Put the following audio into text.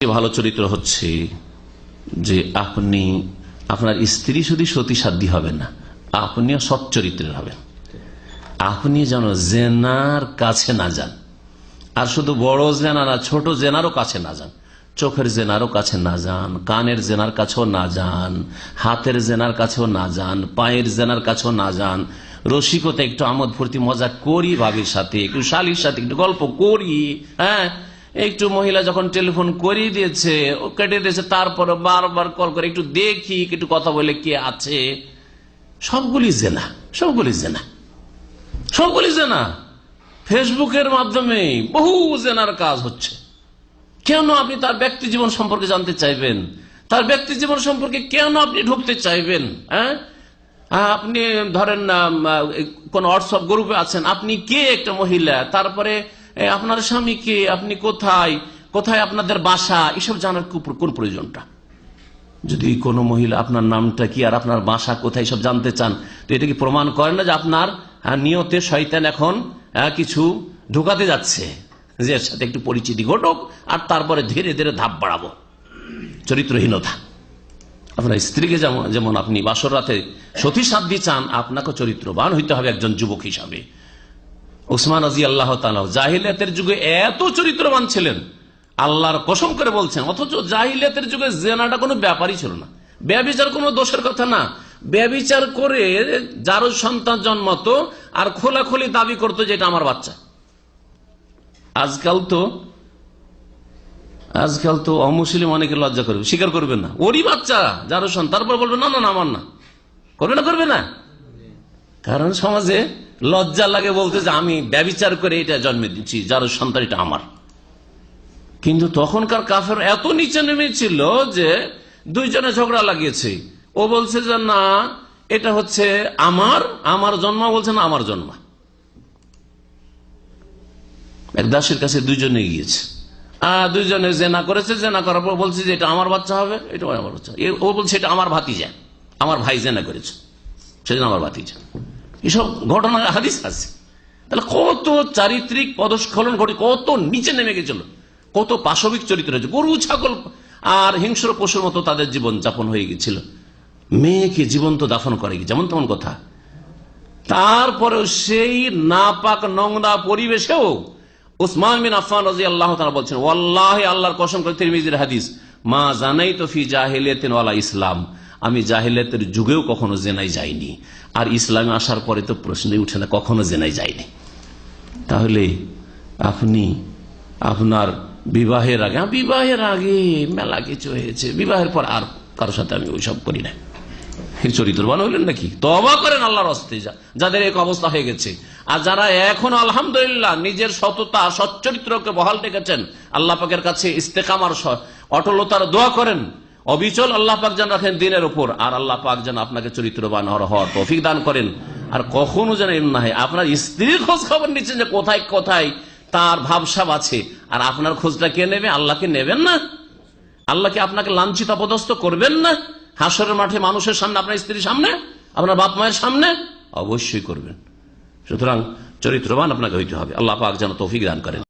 ভালো চরিত্র হচ্ছে যে আপনি আপনার স্ত্রী শুধু সতীসাধ্যী হবেন না, আপনিও সৎ চরিত্রের হবেন। আপনি যেন জেনার কাছে না যান, আর শুধু বড় জেনা না, ছোট জেনারও কাছে না যান, চোখের জেনারও কাছে না যান, কানের জেনার কাছেও না যান, হাতের জেনার কাছেও না যান, পায়ের জেনার কাছেও না যান। রসিকতা একটু আমোদ ফুর্তি মজা করি ভাবির সাথে, একটু শালির সাথে একটু গল্প করি, হ্যাঁ একটু মহিলা যখন টেলিফোন করিয়ে দিয়েছে ও কেটে দিয়েছে, তারপরে বারবার কল করে একটু দেখি, একটু কথা বলে কে আছে, সবগুলি জেনা, সবগুলি জেনা, সবগুলি জেনা। ফেসবুকের মাধ্যমে বহু জেনার কাজ হচ্ছে। কেন আপনি তার ব্যক্তি জীবন সম্পর্কে জানতে চাইবেন? তার ব্যক্তি জীবন সম্পর্কে কেন আপনি ঢুকতে চাইবেন? হ্যাঁ, আপনি ধরেন কোন হোয়াটসঅ্যাপ গ্রুপে আছেন, আপনি কে একটা মহিলা, তারপরে আপনার স্বামী কে, আপনি কোথায় কোথায় আপনাদের বাসা, এসব জানার কোন প্রয়োজনটা? যদি কোনো মহিলা আপনার নামটা কি আর আপনার বাসা কোথায় সব জানতে চান, তো এটা কি প্রমাণ করে না যে আপনার নিয়তে শয়তান এখন কিছু ঢুকাতে যাচ্ছে, যে এর সাথে একটু পরিচিতি ঘটুক আর তারপরে ধীরে ধীরে ধাপ বাড়াবো? চরিত্রহীনতা। আপনার স্ত্রীকে যেমন আপনি বাসর রাতে সতী সাধ্যী চান, আপনাকে চরিত্রবান হইতে হবে একজন যুবক হিসাবে। উসমান রাদিয়াল্লাহু তাআলা জাহিলিয়াতের যুগে এত চরিত্রবান ছিলেন, আল্লাহর কসম করে বলছেন, অথচ জাহিলিয়াতের যুগে জেনাটা কোনো ব্যাপারই ছিল না, ব্যভিচার কোনো দোষের কথা না। ব্যভিচার করে যার সন্তান জন্মাতো আর খোলাখুলি দাবি করতো যে এটা আমার বাচ্চা। আজকাল তো অমুসলিম অনেকে লজ্জা করবে, স্বীকার করবে না, ওরই বাচ্চা যার সন্তান, তারপর বলবে না না আমার না। করবে না, কারণ সমাজে লজ্জা লাগে বলতে যে আমি ব্যভিচার করে এটা জন্মে দিচ্ছি, যার সন্তান এটা আমার। কিন্তু তখনকার কাফের এত নিচে নেমেছিল যে দুইজনে ঝগড়া লাগিয়েছে, ও বলছে যে না এটা হচ্ছে আমার জন্মা, বলছে না আমার জন্মা। এক দাসের কাছে দুইজনে গিয়েছে, দুইজনে জেনা করেছে, জেনা করার পর বলছে যে এটা আমার বাচ্চা হবে, এটা আমার বাচ্চা। ও বলছে এটা আমার ভাতিজা, আমার ভাই জেনা করেছে, সেজন্য আমার ভাতিজা। এসব ঘটনা হাদিস আছে। তাহলে কত চারিত্রিক পদস্খলন ঘটে, কত নিচে নেমে গেছিল, কত পাশবিক চরিত্র হয়েছে, গরু ছাগল আর হিংস্র পশুর মতো তাদের জীবন যাপন হয়ে গেছিল। মেয়েকে জীবন্ত দাফন করে যেমন তেমন কথা। তারপরেও সেই নাপাক নোংরা পরিবেশেও উসমান বিন আফফান রাদিয়াল্লাহু তাআলা বলছেন, ওয়াল্লাহি আল্লাহর কসম করে, তিরমিজির হাদিস, মা জানাইতু ফি জাহিলিয়াতিন ওয়ালা ইসলাম, আমি জাহিলিয়াতের যুগেও কখনো জেনায় যাইনি, আর ইসলামে আসার পরে তো প্রশ্নই উঠে না, কখনো জেনায় যাইনি। তাহলে আপনি আপনার বিবাহের আগে মেলা কিছু হয়েছে, বিবাহের পর আর কারোর সাথে আমি ওইসব করি না, চরিত্রবান হইলেন নাকি? তওবা করেন আল্লাহর হস্তে, যাদের এক অবস্থা হয়ে গেছে। আর যারা এখন আলহামদুলিল্লাহ নিজের সততা সচ্চরিত্রকে বহাল রেখেছেন, আল্লাহ পাকের কাছে ইস্তেকামার অটলতার দোয়া করেন, অবিচল আল্লাহ পাক যেন রাখেন দিনের উপর, আর আল্লাহ পাক যেন আপনাকে চরিত্রবান হওয়ার তৌফিক দান করেন। আর কখনো যেন এমন না হয় আপনার স্ত্রীর খোঁজ খবর নিচ্ছেন যে কোথায় কোথায় তার ভাবসাব আছে, আর আপনার খোঁজটা কে নেবে? আল্লাহকে নেবেন না? আল্লাহকে আপনাকে লাঞ্ছিত অপদস্থ করবেন না? হাসরের মাঠে মানুষের সামনে, আপনার স্ত্রীর সামনে, আপনার বাপ মায়ের সামনে অবশ্যই করবেন। সুতরাং চরিত্রবান আপনাকে হইতে হবে। আল্লাহ পাক যেন তৌফিক দান করেন।